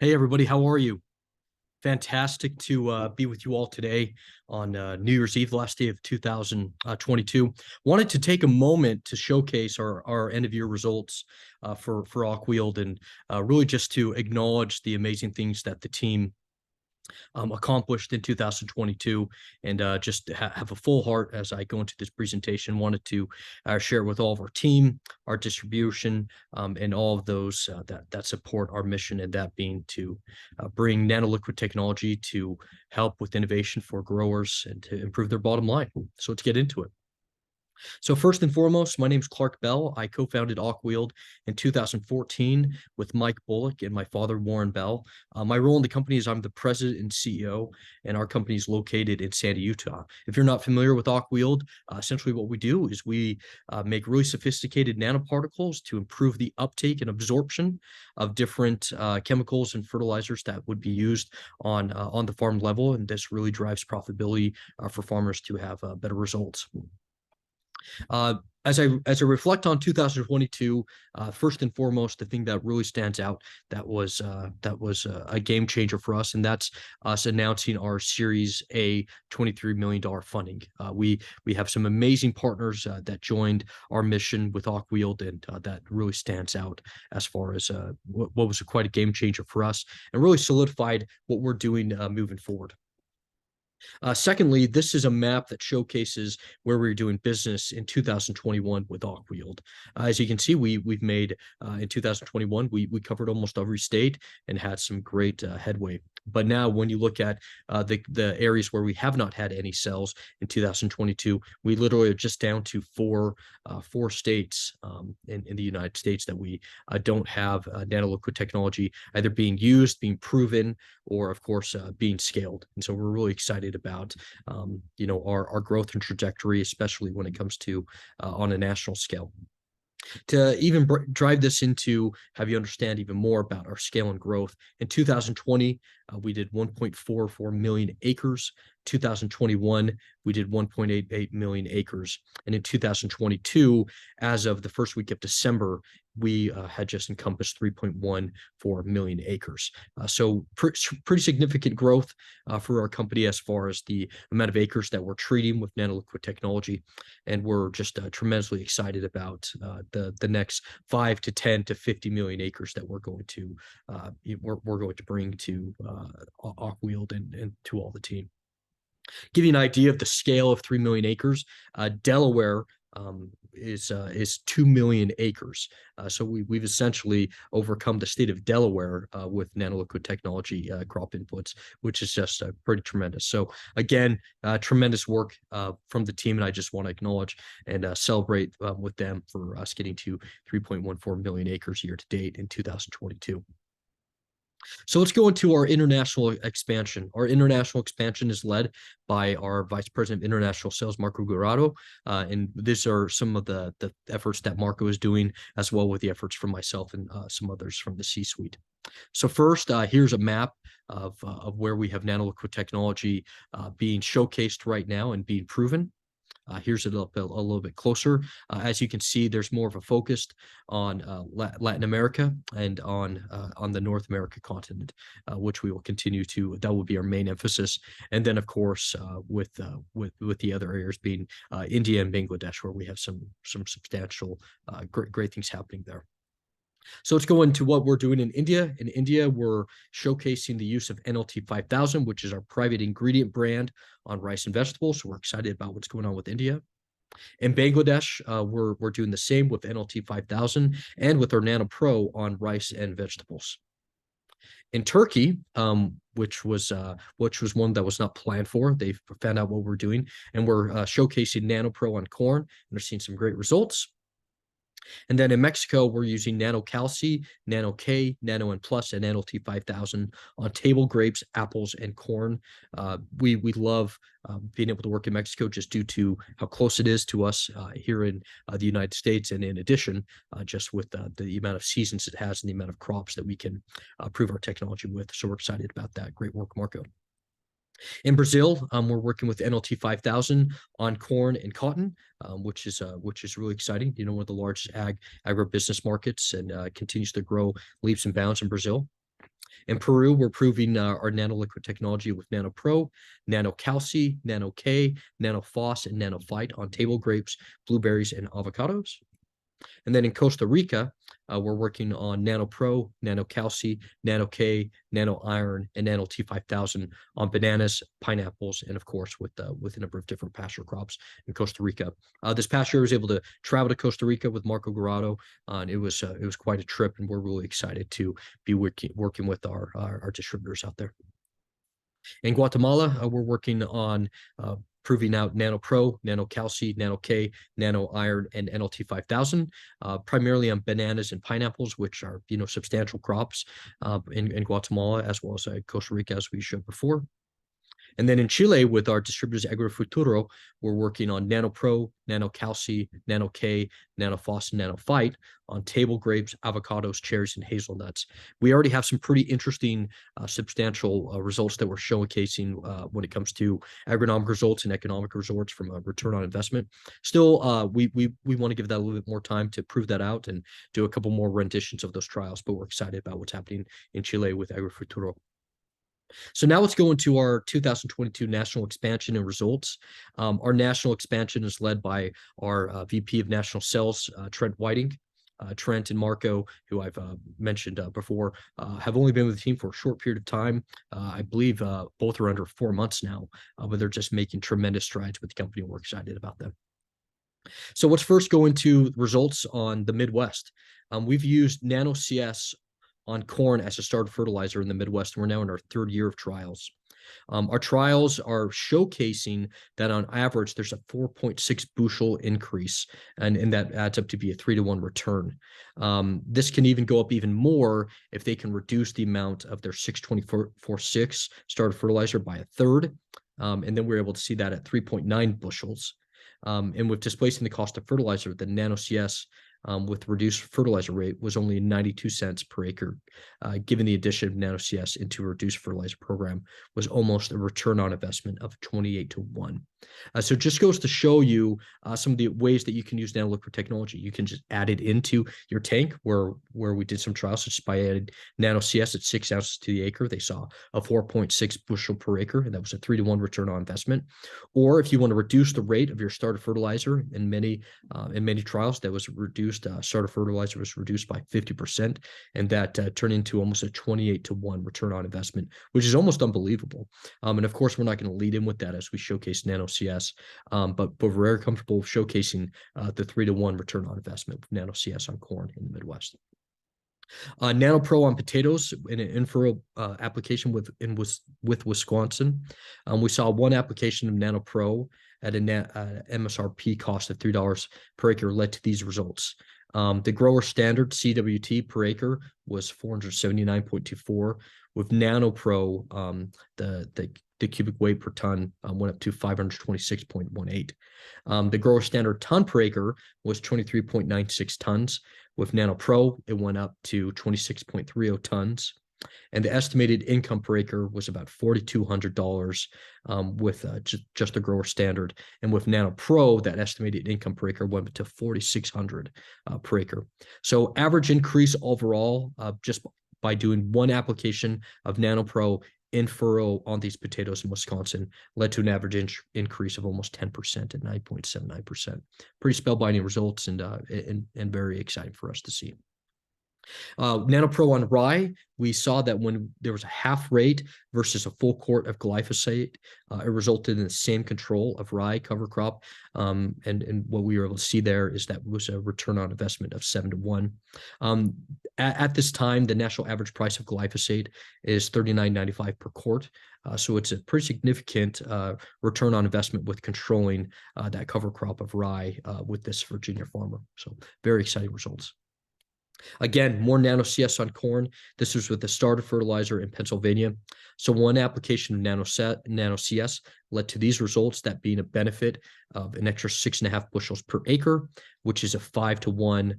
Hey everybody, how are you? Fantastic to be with you all today on New Year's Eve, the last day of 2022. Wanted to take a moment to showcase our end of year results for Awkwield and really just to acknowledge the amazing things that the team accomplished in 2022 and just have a full heart as I go into this presentation. Wanted to share with all of our team, our distribution, and all of those that support our mission, and that being to bring nanoliquid technology to help with innovation for growers and to improve their bottom line. So let's get into it. So first and foremost, my name is Clark Bell. I co-founded Awkwield in 2014 with Mike Bullock and my father, Warren Bell. My role in the company is I'm the president and CEO, and our company is located in Sandy, Utah. If you're not familiar with Awkwield, essentially what we do is we make really sophisticated nanoparticles to improve the uptake and absorption of different chemicals and fertilizers that would be used on the farm level, and this really drives profitability for farmers to have better results. As I reflect on 2022, first and foremost, the thing that really stands out that was a game changer for us, and that's us announcing our Series A $23 million funding. We have some amazing partners that joined our mission with Awkwield, and that really stands out as far as what was quite a game changer for us, and really solidified what we're doing moving forward. Secondly, this is a map that showcases where we were doing business in 2021 with Awkwield. As you can see, we've made in 2021 we covered almost every state and had some great headway. But now, when you look at the areas where we have not had any sales in 2022, we literally are just down to four states in the United States that we don't have nanoliquid technology either being used, being proven, or of course being scaled. And so we're really excited about our growth and trajectory, especially when it comes to on a national scale. To even drive this into have you understand even more about our scale and growth, in 2020 we did 1.44 million acres. 2021 we did 1.88 million acres, and in 2022, as of the first week of December, we had just encompassed 3.14 million acres. So pretty significant growth for our company as far as the amount of acres that we're treating with nanoliquid technology, and we're just tremendously excited about the next 5 to 10 to 50 million acres that we're going to bring to Awkwield and to all the team. Give you an idea of the scale of 3 million acres. Delaware is 2 million acres. So we've essentially overcome the state of Delaware with nanoliquid technology crop inputs, which is just pretty tremendous. So again, tremendous work from the team, and I just want to acknowledge and celebrate with them for us getting to 3.14 million acres year to date in 2022. So let's go into our international expansion. Our international expansion is led by our Vice President of International Sales, Marco Guerrero. And these are some of the efforts that Marco is doing, as well with the efforts from myself and some others from the C-suite. So first, here's a map of where we have nanoliquid technology being showcased right now and being proven. Here's a little bit closer. As you can see, there's more of a focus on Latin America and on the North America continent, which we will continue to. That will be our main emphasis, and then of course with the other areas being India and Bangladesh, where we have some substantial great things happening there. So let's go into what we're doing in India. In India, we're showcasing the use of NLT 5000, which is our private ingredient brand on rice and vegetables. So we're excited about what's going on with India. In Bangladesh, we're doing the same with NLT 5000 and with our Nano Pro on rice and vegetables. In Turkey, which was one that was not planned for, they found out what we're doing, and we're showcasing Nano Pro on corn, and they're seeing some great results. And then in Mexico, we're using Nano Calci, Nano K, Nano N Plus, and Nano T5000 on table grapes, apples, and corn. We love being able to work in Mexico just due to how close it is to us here in the United States, and in addition, just with the amount of seasons it has and the amount of crops that we can prove our technology with. So we're excited about that. Great work, Marco. In Brazil, we're working with NLT 5000 on corn and cotton, which is really exciting. One of the largest agribusiness markets, and continues to grow leaps and bounds in Brazil. In Peru, we're proving our nano-liquid technology with Nano Pro, Nano Calci, Nano K, Nano Phos, and Nano Phyte on table grapes, blueberries, and avocados. And then in Costa Rica, we're working on Nano Pro, Nano Calci, Nano K, Nano Iron, and Nano T5000 on bananas, pineapples, and of course with a number of different pasture crops in Costa Rica. This past year, I was able to travel to Costa Rica with Marco Garado, and it was quite a trip, and we're really excited to be working with our distributors out there. In Guatemala, we're working on proving out Nano Pro, Nano Calci, Nano K, Nano Iron, and NLT 5000, primarily on bananas and pineapples, which are substantial crops in Guatemala as well as Costa Rica, as we showed before. And then in Chile, with our distributors AgroFuturo, we're working on Nano Pro, Nano Calci, Nano K, Nano Phos, and Nano Phyte on table grapes, avocados, cherries, and hazelnuts. We already have some pretty interesting, substantial results that we're showcasing when it comes to agronomic results and economic results from a return on investment. Still, we want to give that a little bit more time to prove that out and do a couple more renditions of those trials, but we're excited about what's happening in Chile with AgroFuturo. So now let's go into our 2022 national expansion and results. Our national expansion is led by our VP of National Sales, Trent Whiting. Trent and Marco, who I've mentioned before, have only been with the team for a short period of time. I believe both are under 4 months now, but they're just making tremendous strides with the company. We're excited about them. So let's first go into results on the Midwest. We've used Nano CS on corn as a starter fertilizer in the Midwest. We're now in our 3rd year of trials. Our trials are showcasing that on average, there's a 4.6 bushel increase, and that adds up to be a 3-to-1 return. This can even go up even more if they can reduce the amount of their 624-6 starter fertilizer by a third. And then we're able to see that at 3.9 bushels. And with displacing the cost of fertilizer, the Nano CS with reduced fertilizer rate was only 92 cents per acre. Given the addition of Nano CS into a reduced fertilizer program was almost a return on investment of 28-to-1. So it just goes to show you some of the ways that you can use nano-liquid technology. You can just add it into your tank where we did some trials just by adding Nano CS at 6 ounces to the acre. They saw a 4.6 bushel per acre, and that was a 3-to-1 return on investment. Or if you want to reduce the rate of your starter fertilizer, in many trials that was reduced, starter fertilizer was reduced by 50%, and that turned into almost a 28-to-1 return on investment, which is almost unbelievable. And of course, we're not going to lead in with that as we showcase Nano CS, but we're very comfortable showcasing the 3-to-1 return on investment with Nano CS on corn in the Midwest. Nano Pro on potatoes in an in-furrow application with Wisconsin. We saw one application of Nano Pro at an MSRP cost of $3 per acre led to these results. The grower standard CWT per acre was 479.24. With Nano Pro, the cubic weight per ton went up to 526.18. The grower standard ton per acre was 23.96 tons. With Nano Pro, it went up to 26.30 tons. And the estimated income per acre was about $4,200 with just the grower standard. And with Nano Pro, that estimated income per acre went to $4,600 per acre. So average increase overall, just by doing one application of Nano Pro in furrow on these potatoes in Wisconsin, led to an average increase of almost 10% at 9.79%. Pretty spellbinding results and very exciting for us to see. Nano Pro on rye, we saw that when there was a half rate versus a full quart of glyphosate, it resulted in the same control of rye cover crop. And what we were able to see there is that was a return on investment of 7-to-1. At this time, the national average price of glyphosate is $39.95 per quart. So it's a pretty significant return on investment with controlling that cover crop of rye with this Virginia farmer. So very exciting results. Again, more Nano CS on corn. This was with the starter fertilizer in Pennsylvania. So one application of Nano CS led to these results, that being a benefit of an extra 6.5 bushels per acre, which is a 5-to-1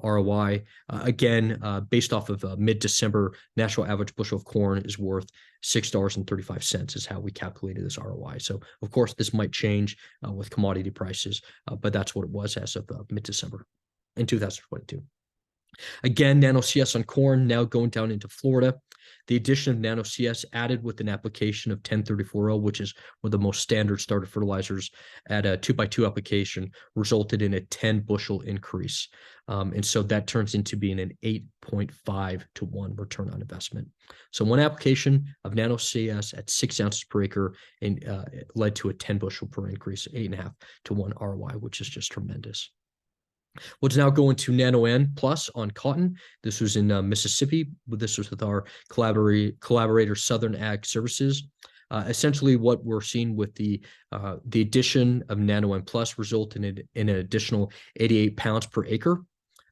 ROI. Again, based off of mid-December, national average bushel of corn is worth $6.35 is how we calculated this ROI. So, of course, this might change with commodity prices, but that's what it was as of mid-December in 2022. Again, Nano CS on corn, now going down into Florida. The addition of Nano CS added with an application of 1034L, which is one of the most standard starter fertilizers at a 2x2 application, resulted in a 10 bushel increase. And so that turns into being an 8.5 to 1 return on investment. So one application of Nano CS at 6 ounces per acre and led to a 10 bushel per increase, 8.5 to 1 ROI, which is just tremendous. Let's now go into Nano-N Plus on cotton. This was in Mississippi. This was with our collaborator Southern Ag Services. Essentially, what we're seeing with the addition of Nano-N Plus resulted in an additional 88 pounds per acre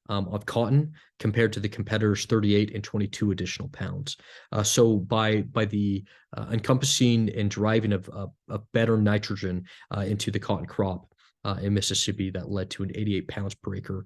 of cotton compared to the competitors' 38 and 22 additional pounds. So by the encompassing and driving of better nitrogen into the cotton crop, in Mississippi, that led to an 88 pounds per acre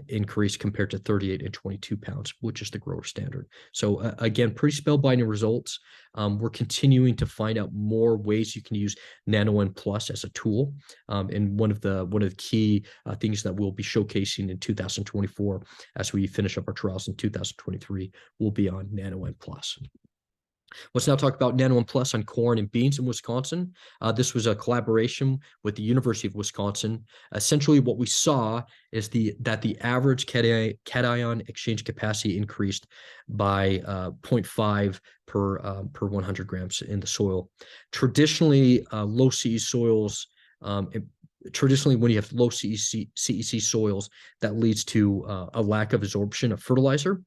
increase compared to 38 and 22 pounds, which is the grower standard. So again, pretty spellbinding results. We're continuing to find out more ways you can use Nano-N Plus as a tool. And one of the key things that we'll be showcasing in 2024 as we finish up our trials in 2023 will be on Nano-N Plus. Let's now talk about Nano-N Plus on corn and beans in Wisconsin. This was a collaboration with the University of Wisconsin. Essentially, what we saw is that the average cation exchange capacity increased by 0.5 per 100 grams in the soil. Traditionally, low CE soils, traditionally, when you have low CEC soils, that leads to a lack of absorption of fertilizer.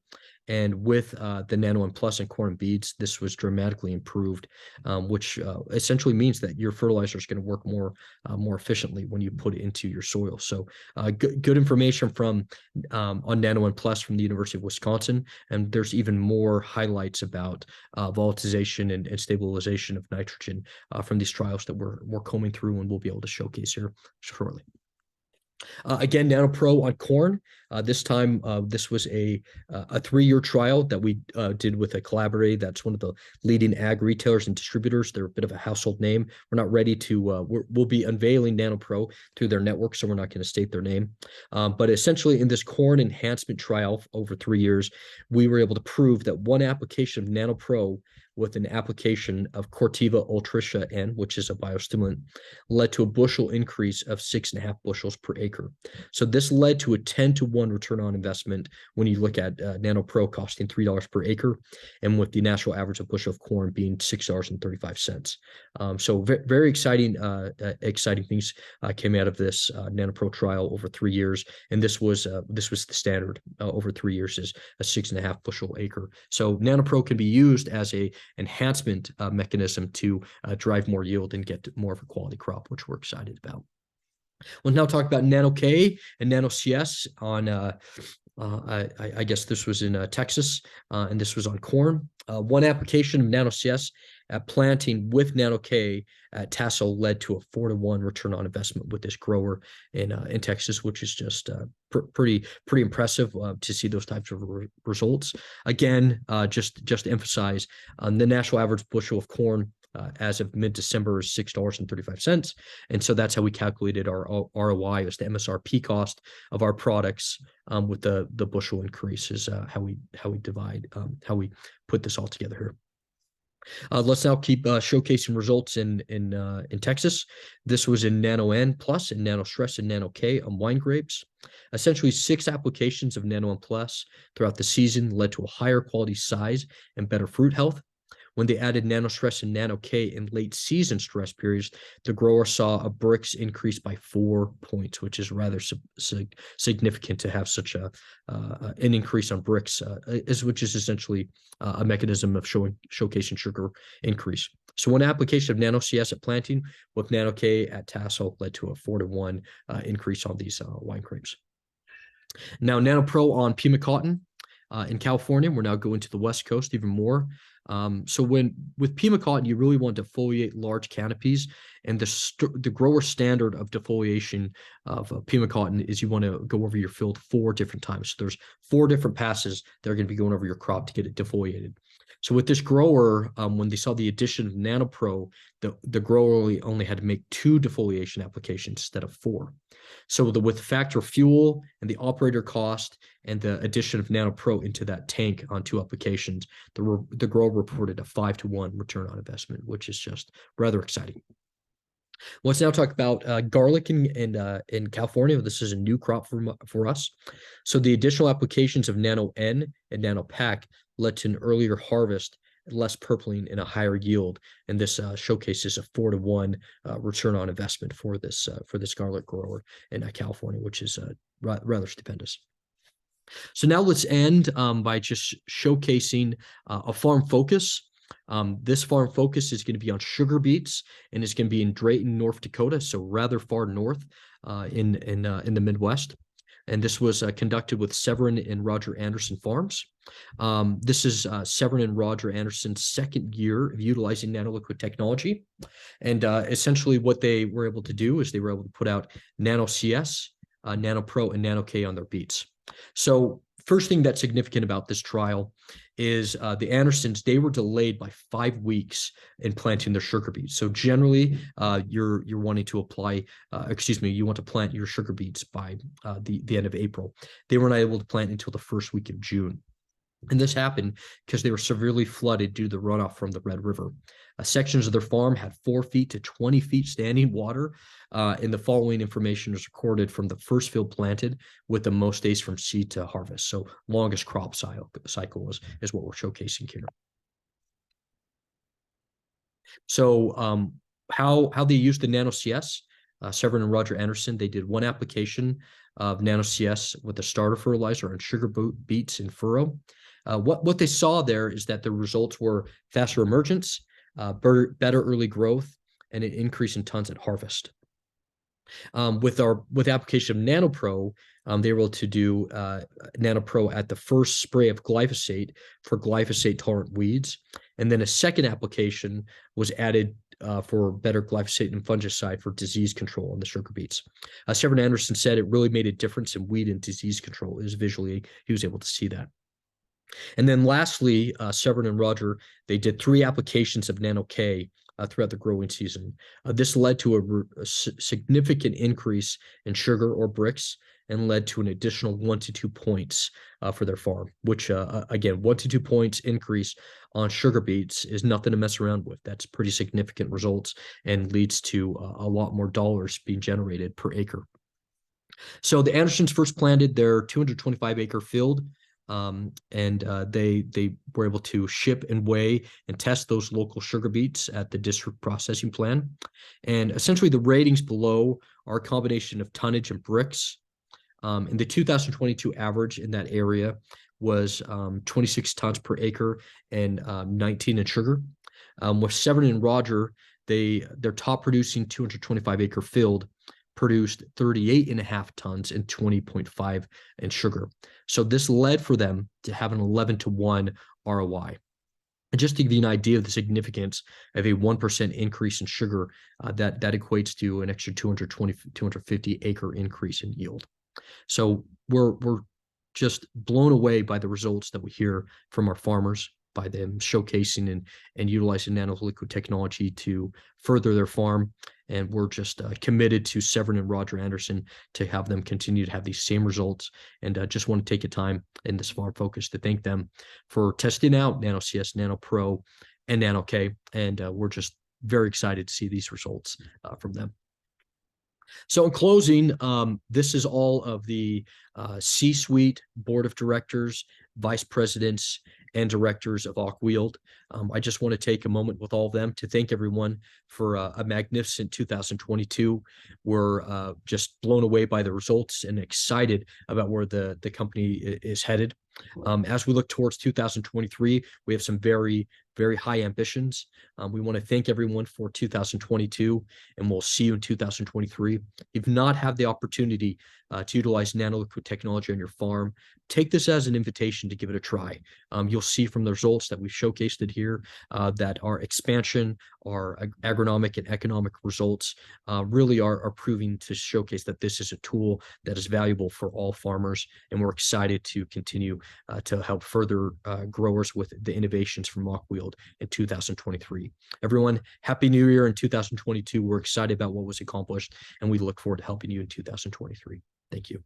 And with the Nano-N Plus and corn and beans, this was dramatically improved, which essentially means that your fertilizer is going to work more efficiently when you put it into your soil. So good information from on Nano-N Plus from the University of Wisconsin. And there's even more highlights about volatilization and stabilization of nitrogen from these trials that we're combing through and we'll be able to showcase here shortly. Again, Nano Pro on corn. This time, this was a 3-year trial that we did with a collaborator that's one of the leading ag retailers and distributors. They're a bit of a household name. We're not ready to, we'll be unveiling Nano Pro through their network, so we're not going to state their name. But essentially, in this corn enhancement trial over 3 years, we were able to prove that one application of Nano Pro with an application of Corteva Ultricia N, which is a biostimulant, led to a bushel increase of 6.5 bushels per acre. So this led to a 10 to 1 return on investment when you look at Nano Pro costing $3 per acre, and with the national average of bushel of corn being $6.35. So very exciting, exciting things came out of this Nano Pro trial over 3 years, and this was the standard over 3 years is a 6.5 bushel acre. So Nano Pro can be used as a enhancement mechanism to drive more yield and get more of a quality crop, which we're excited about. We'll now talk about Nano K and Nano CS on, I guess this was in Texas, and this was on corn. One application of Nano CS at planting with Nano K at Tassel led to a 4 to 1 return on investment with this grower in Texas, which is just pretty impressive to see those types of results. Again, just to emphasize, the national average bushel of corn as of mid-December is $6.35. And so that's how we calculated our ROI as the MSRP cost of our products with the bushel increase is how we divide, how we put this all together here. Let's now keep showcasing results in Texas. This was in Nano-N Plus and Nano Stress and Nano K on wine grapes. Essentially, 6 applications of Nano-N Plus throughout the season led to a higher quality size and better fruit health. When they added Nano Stress and Nano K in late season stress periods, the grower saw a Brix increase by 4 points, which is rather significant to have such an increase on Brix, which is essentially a mechanism of showcasing sugar increase. So one application of Nano CS at planting with Nano K at tassel led to a 4 to 1 increase on these wine grapes. Now Nano Pro on Pima cotton in California. We're now going to the West Coast even more. So with Pima cotton, you really want to defoliate large canopies, and the grower standard of defoliation of Pima cotton is you want to go over your field 4 different times. So there's 4 different passes that are going to be going over your crop to get it defoliated. So with this grower, when they saw the addition of NanoPro, the grower only had to make 2 defoliation applications instead of 4. So with factor fuel and the operator cost and the addition of NanoPro into that tank on 2 applications, the grower reported a 5-to-1 return on investment, which is just rather exciting. Let's now talk about garlic in California. This is a new crop for us. So the additional applications of Nano-N and Nano-Pack led to an earlier harvest, less purpling, and a higher yield. And this showcases a 4-to-1 return on investment for this garlic grower in California, which is rather stupendous. So now let's end by just showcasing a farm focus. This farm focus is going to be on sugar beets, and it's going to be in Drayton, North Dakota, so rather far north in the Midwest. And this was conducted with Severin and Roger Anderson Farms. This is Severin and Roger Anderson's second year of utilizing nanoliquid technology. And essentially what they were able to do is they were able to put out Nano CS, Nano Pro, and Nano K on their beets. So first thing that's significant about this trial is the Andersons, they were delayed by 5 weeks in planting their sugar beets. So generally, you're wanting to apply, you want to plant your sugar beets by the end of April. They were not able to plant until the first week of June. And this happened because they were severely flooded due to the runoff from the Red River. Sections of their farm had 4 feet to 20 feet standing water, and the following information is recorded from the first field planted with the most days from seed to harvest. So longest crop cycle is what we're showcasing here. So how they used the Nano CS, Severin and Roger Anderson, they did 1 application of Nano CS with a starter fertilizer on sugar beets in furrow. What they saw there is that the results were faster emergence, better early growth, and an increase in tons at harvest. With application of NanoPro, they were able to do NanoPro at the first spray of glyphosate for glyphosate-tolerant weeds, and then a second application was added for better glyphosate and fungicide for disease control on the sugar beets. Severin Anderson said it really made a difference in weed and disease control. It was visually, he was able to see that. And then lastly, Severin and Roger, they did 3 applications of Nano K throughout the growing season. This led to a significant increase in sugar or bricks and led to an additional 1 to 2 points for their farm, which again, 1 to 2 points increase on sugar beets is nothing to mess around with. That's pretty significant results and leads to a lot more dollars being generated per acre. So the Andersons first planted their 225-acre field. They were able to ship and weigh and test those local sugar beets at the district processing plan. And essentially the ratings below are a combination of tonnage and bricks. And the 2022 average in that area was 26 tons per acre and 19 in sugar. With Severin and Roger, their top producing 225-acre field produced 38.5 tons and 20.5 in sugar. So this led for them to have an 11-to-1 ROI. And just to give you an idea of the significance of a 1% increase in sugar, that equates to an extra 250 acre increase in yield. So we're just blown away by the results that we hear from our farmers, by them showcasing and utilizing nanoliquid technology to further their farm. And we're just committed to Severin and Roger Anderson to have them continue to have these same results. And just want to take a time in this farm focus to thank them for testing out Nano CS, Nano Pro, and Nano K. And we're just very excited to see these results from them. So in closing, this is all of the C-suite, board of directors, vice presidents, and directors of Nano-Yield. I just want to take a moment with all of them to thank everyone for a magnificent 2022. We're just blown away by the results and excited about where the company is headed. As we look towards 2023, we have some very very high ambitions. We want to thank everyone for 2022, and we'll see you in 2023. If you've not had the opportunity to utilize nano-liquid technology on your farm, take this as an invitation to give it a try. You'll see from the results that we've showcased it here that our expansion, our agronomic and economic results really are proving to showcase that this is a tool that is valuable for all farmers, and we're excited to continue to help further growers with the innovations from Nano-Yield in 2023. Everyone, Happy New Year in 2022. We're excited about what was accomplished, and we look forward to helping you in 2023. Thank you.